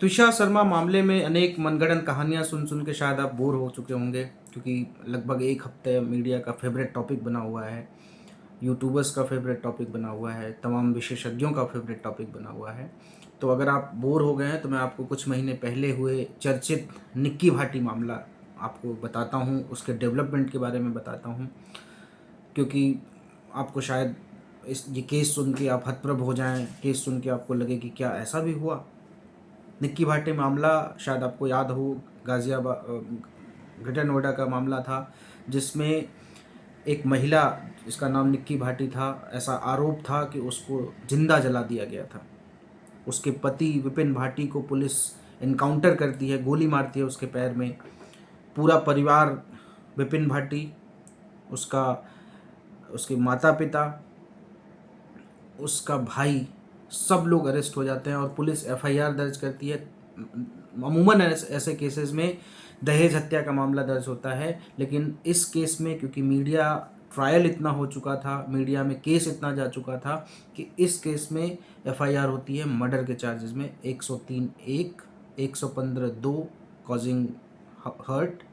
तुषार शर्मा मामले में अनेक मनगढ़ंत कहानियां सुन के शायद आप बोर हो चुके होंगे, क्योंकि लगभग एक हफ्ते मीडिया का फेवरेट टॉपिक बना हुआ है, यूट्यूबर्स का फेवरेट टॉपिक बना हुआ है, तमाम विशेषज्ञों का फेवरेट टॉपिक बना हुआ है। तो अगर आप बोर हो गए हैं तो मैं आपको कुछ महीने पहले हुए चर्चित निक्की भाटी मामला आपको बताता हूँ, उसके डेवलपमेंट के बारे में बताता हूँ, क्योंकि आपको शायद ये केस सुन के आप हतप्रभ हो जाएं, केस सुन के आपको लगे कि क्या ऐसा भी हुआ। निक्की भाटी मामला शायद आपको याद हो, गाज़ियाबाद ग्रेटर नोएडा का मामला था, जिसमें एक महिला जिसका नाम निक्की भाटी था, ऐसा आरोप था कि उसको जिंदा जला दिया गया था। उसके पति विपिन भाटी को पुलिस इनकाउंटर करती है, गोली मारती है उसके पैर में। पूरा परिवार, विपिन भाटी, उसके माता पिता, उसका भाई, सब लोग अरेस्ट हो जाते हैं और पुलिस एफआईआर दर्ज करती है। अमूमन ऐसे केसेस में दहेज हत्या का मामला दर्ज होता है, लेकिन इस केस में क्योंकि मीडिया ट्रायल इतना हो चुका था, मीडिया में केस इतना जा चुका था कि इस केस में एफआईआर होती है मर्डर के चार्जेस में 103(1), 115(2) causing hurt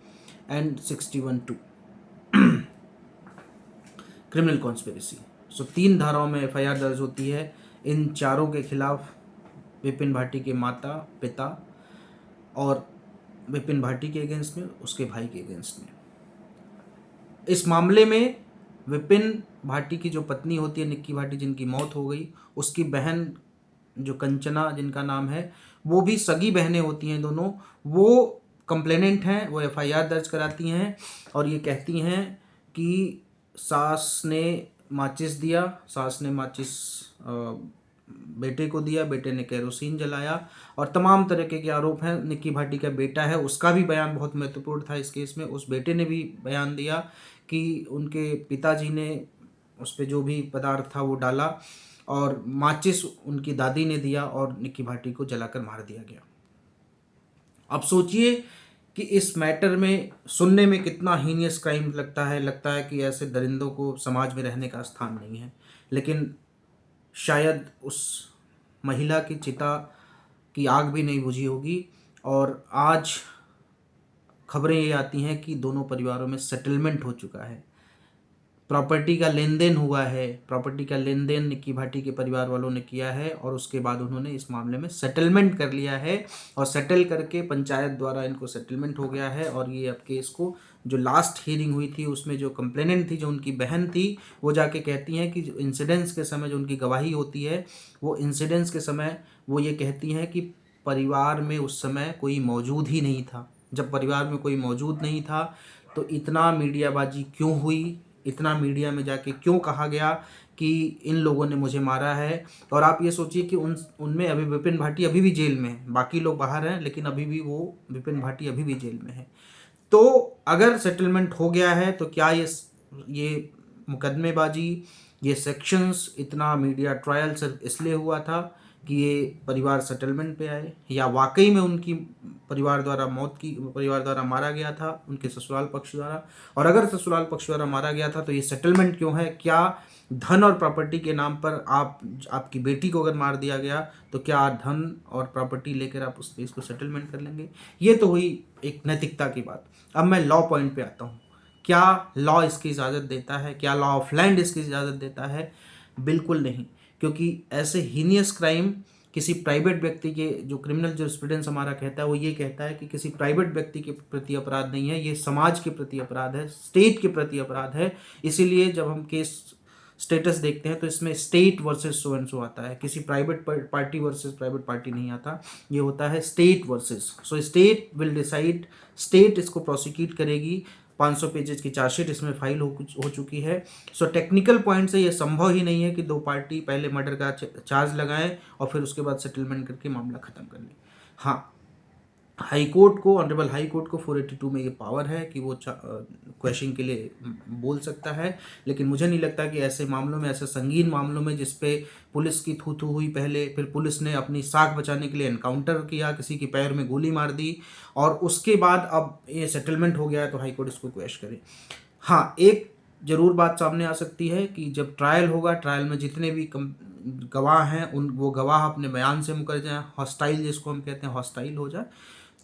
and 61(2) criminal conspiracy. So 3 धाराओं में एफआईआर दर्ज होती है इन चारों के खिलाफ, विपिन भाटी के माता पिता और विपिन भाटी के अगेंस्ट में, उसके भाई के अगेंस्ट में। इस मामले में विपिन भाटी की जो पत्नी होती है निक्की भाटी, जिनकी मौत हो गई, उसकी बहन जो कंचना जिनका नाम है, वो भी सगी बहनें होती हैं दोनों, वो कंप्लेनेंट हैं। वो एफआईआर दर्ज कराती हैं और ये कहती हैं कि सास ने माचिस दिया, सास ने माचिस बेटे को दिया, बेटे ने केरोसिन जलाया, और तमाम तरह के आरोप हैं। निक्की भाटी का बेटा है, उसका भी बयान बहुत महत्वपूर्ण था इस केस में। उस बेटे ने भी बयान दिया कि उनके पिताजी ने उस पर जो भी पदार्थ था वो डाला, और माचिस उनकी दादी ने दिया और निक्की भाटी को जलाकर मार दिया गया। अब सोचिए कि इस मैटर में सुनने में कितना हीनियस क्राइम लगता है कि ऐसे दरिंदों को समाज में रहने का स्थान नहीं है, लेकिन शायद उस महिला की चिता की आग भी नहीं बुझी होगी। और आज खबरें ये आती हैं कि दोनों परिवारों में सेटलमेंट हो चुका है, प्रॉपर्टी का लेन देन हुआ है। प्रॉपर्टी का लेन देन निक्की भाटी के परिवार वालों ने किया है और उसके बाद उन्होंने इस मामले में सेटलमेंट कर लिया है, और सेटल करके पंचायत द्वारा इनको सेटलमेंट हो गया है। और ये अब केस को, जो लास्ट हियरिंग हुई थी उसमें जो कंप्लेनेंट थी, जो उनकी बहन थी, वो जाके कहती हैं कि इंसिडेंट्स के समय जो उनकी गवाही होती है, वो इंसिडेंट्स के समय वो ये कहती हैं कि परिवार में उस समय कोई मौजूद ही नहीं था। जब परिवार में कोई मौजूद नहीं था तो इतना मीडियाबाजी क्यों हुई, इतना मीडिया में जाके क्यों कहा गया कि इन लोगों ने मुझे मारा है। और आप ये सोचिए कि उनमें अभी विपिन भाटी अभी भी जेल में है, बाकी लोग बाहर हैं, लेकिन अभी भी वो विपिन भाटी अभी भी जेल में है। तो अगर सेटलमेंट हो गया है तो क्या ये मुकदमेबाजी, ये सेक्शंस, इतना मीडिया ट्रायल सिर्फ इसलिए हुआ था कि ये परिवार सेटलमेंट पे आए, या वाकई में उनकी परिवार द्वारा मारा गया था, उनके ससुराल पक्ष द्वारा? और अगर ससुराल पक्ष द्वारा मारा गया था तो ये सेटलमेंट क्यों है? क्या धन और प्रॉपर्टी के नाम पर आपकी बेटी को अगर मार दिया गया तो क्या धन और प्रॉपर्टी लेकर आप उस केस को सेटलमेंट कर लेंगे? ये तो हुई एक नैतिकता की बात। अब मैं लॉ पॉइंट पे आता हूँ। क्या लॉ इसकी इजाज़त देता है? क्या लॉ ऑफ लैंड इसकी इजाज़त देता है? बिल्कुल नहीं, क्योंकि ऐसे हीनियस क्राइम किसी प्राइवेट व्यक्ति के, जो क्रिमिनल जूरिस्प्रूडेंस हमारा कहता है वो ये कहता है कि किसी प्राइवेट व्यक्ति के प्रति अपराध नहीं है, ये समाज के प्रति अपराध है, स्टेट के प्रति अपराध है। इसीलिए जब हम केस स्टेटस देखते हैं तो इसमें state versus so and so आता है, किसी private party versus private party नहीं आता, ये होता है state versus. So state will decide, state इसको प्रोसिक्यूट करेगी। 500 पेजेस की चार्जशीट इसमें फाइल हो चुकी है। सो टेक्निकल पॉइंट से ये संभव ही नहीं है कि दो पार्टी पहले मर्डर का चार्ज लगाएं और फिर उसके बाद सेटलमेंट करके मामला ख़त्म कर लें। हाँ, हाई कोर्ट को, ऑनरेबल हाई कोर्ट को 482 में ये पावर है कि वो क्वेश्चन के लिए बोल सकता है, लेकिन मुझे नहीं लगता कि ऐसे मामलों में, ऐसे संगीन मामलों में जिस पे पुलिस की थू हुई पहले, फिर पुलिस ने अपनी साख बचाने के लिए एनकाउंटर किया, किसी के पैर में गोली मार दी, और उसके बाद अब ये सेटलमेंट हो गया है तो हाई कोर्ट इसको क्वेश्चन करे। हाँ, एक ज़रूर बात सामने आ सकती है कि जब ट्रायल होगा, ट्रायल में जितने भी गवाह हैं वो गवाह अपने बयान से मुकर जाएं, हॉस्टाइल जिसको हम कहते हैं हॉस्टाइल हो जाए,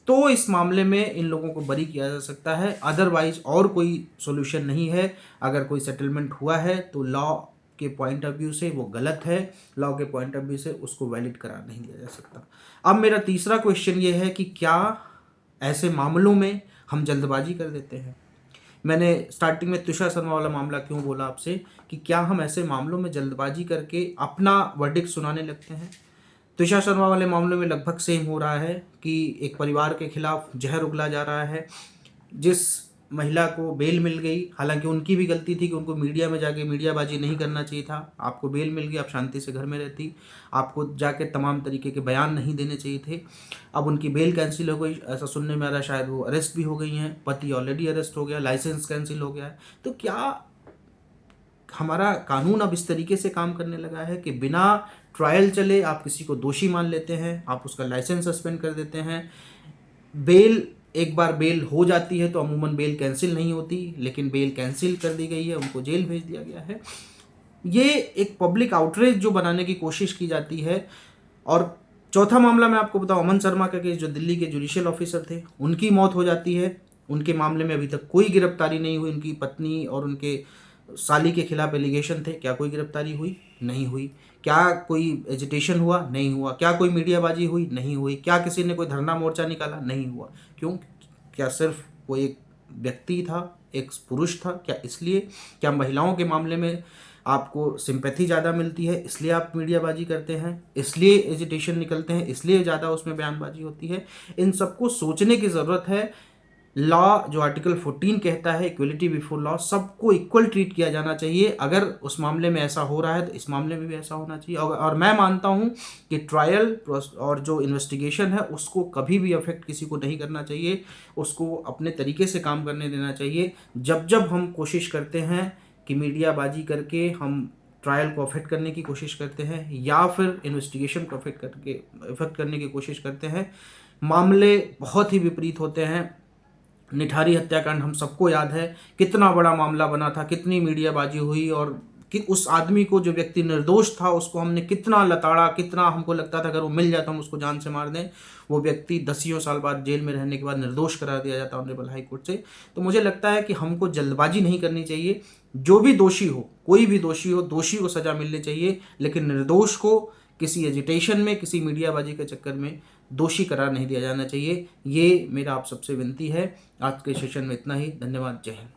तो इस मामले में इन लोगों को बरी किया जा सकता है। अदरवाइज और कोई सोल्यूशन नहीं है। अगर कोई सेटलमेंट हुआ है तो लॉ के पॉइंट ऑफ व्यू से वो गलत है, लॉ के पॉइंट ऑफ व्यू से उसको वैलिड करार नहीं दिया जा सकता। अब मेरा तीसरा क्वेश्चन ये है कि क्या ऐसे मामलों में हम जल्दबाजी कर देते हैं? मैंने स्टार्टिंग में तुषार शर्मा वाला मामला क्यों बोला आपसे कि क्या हम ऐसे मामलों में जल्दबाजी करके अपना वर्डिक्ट सुनाने लगते हैं? तुषार शर्मा वाले मामले में लगभग सेम हो रहा है कि एक परिवार के खिलाफ जहर उगला जा रहा है। जिस महिला को बेल मिल गई, हालांकि उनकी भी गलती थी कि उनको मीडिया में जाके मीडियाबाजी नहीं करना चाहिए था। आपको बेल मिल गई, आप शांति से घर में रहती, आपको जाके तमाम तरीके के बयान नहीं देने चाहिए थे। अब उनकी बेल कैंसिल हो गई, ऐसा सुनने में आ रहा है शायद वो अरेस्ट भी हो गई हैं, पति ऑलरेडी अरेस्ट हो गया, लाइसेंस कैंसिल हो गया है। तो क्या हमारा कानून अब इस तरीके से काम करने लगा है कि बिना ट्रायल चले आप किसी को दोषी मान लेते हैं, आप उसका लाइसेंस सस्पेंड कर देते हैं। बेल, एक बार बेल हो जाती है तो अमूमन बेल कैंसिल नहीं होती, लेकिन बेल कैंसिल कर दी गई है, उनको जेल भेज दिया गया है। ये एक पब्लिक आउटरीच जो बनाने की कोशिश की जाती है। और चौथा मामला मैं आपको बताऊं, अमन शर्मा का केस, जो दिल्ली के जुडिशियल ऑफिसर थे, उनकी मौत हो जाती है। उनके मामले में अभी तक कोई गिरफ्तारी नहीं हुई। उनकी पत्नी और उनके साली के खिलाफ एलिगेशन थे, क्या कोई गिरफ्तारी हुई? नहीं हुई। क्या कोई एजिटेशन हुआ? नहीं हुआ। क्या कोई मीडियाबाजी हुई? नहीं हुई। क्या किसी ने कोई धरना मोर्चा निकाला? नहीं हुआ। क्यों? क्या सिर्फ वो एक व्यक्ति था, एक पुरुष था? क्या इसलिए? क्या महिलाओं के मामले में आपको सिंपैथी ज़्यादा मिलती है इसलिए आप मीडियाबाजी करते हैं, इसलिए एजिटेशन निकलते हैं, इसलिए ज़्यादा उसमें बयानबाजी होती है? इन सबको सोचने की ज़रूरत है। लॉ जो आर्टिकल 14 कहता है, इक्वलिटी बिफोर लॉ, सबको इक्वल ट्रीट किया जाना चाहिए। अगर उस मामले में ऐसा हो रहा है तो इस मामले में भी ऐसा होना चाहिए। और मैं मानता हूं कि ट्रायल और जो इन्वेस्टिगेशन है उसको कभी भी अफेक्ट किसी को नहीं करना चाहिए, उसको अपने तरीके से काम करने देना चाहिए। जब जब हम कोशिश करते हैं कि मीडियाबाजी करके हम ट्रायल को अफेक्ट करने की कोशिश करते हैं या फिर इन्वेस्टिगेशन को अफेक्ट करने की कोशिश करते हैं, मामले बहुत ही विपरीत होते हैं। निठारी हत्याकांड हम सबको याद है, कितना बड़ा मामला बना था, कितनी मीडियाबाजी हुई, और कि उस आदमी को, जो व्यक्ति निर्दोष था, उसको हमने कितना लताड़ा, कितना हमको लगता था अगर वो मिल जाता हम उसको जान से मार दें। वो व्यक्ति 10 साल बाद जेल में रहने के बाद निर्दोष करार दिया जाता ऑनरेबल हाई कोर्ट से। तो मुझे लगता है कि हमको जल्दबाजी नहीं करनी चाहिए। जो भी दोषी हो, कोई भी दोषी हो, दोषी को सजा मिलनी चाहिए, लेकिन निर्दोष को किसी एजिटेशन में, किसी मीडियाबाजी के चक्कर में दोषी करार नहीं दिया जाना चाहिए। ये मेरा आप सबसे विनती है। आज के सेशन में इतना ही। धन्यवाद। जय हिंद।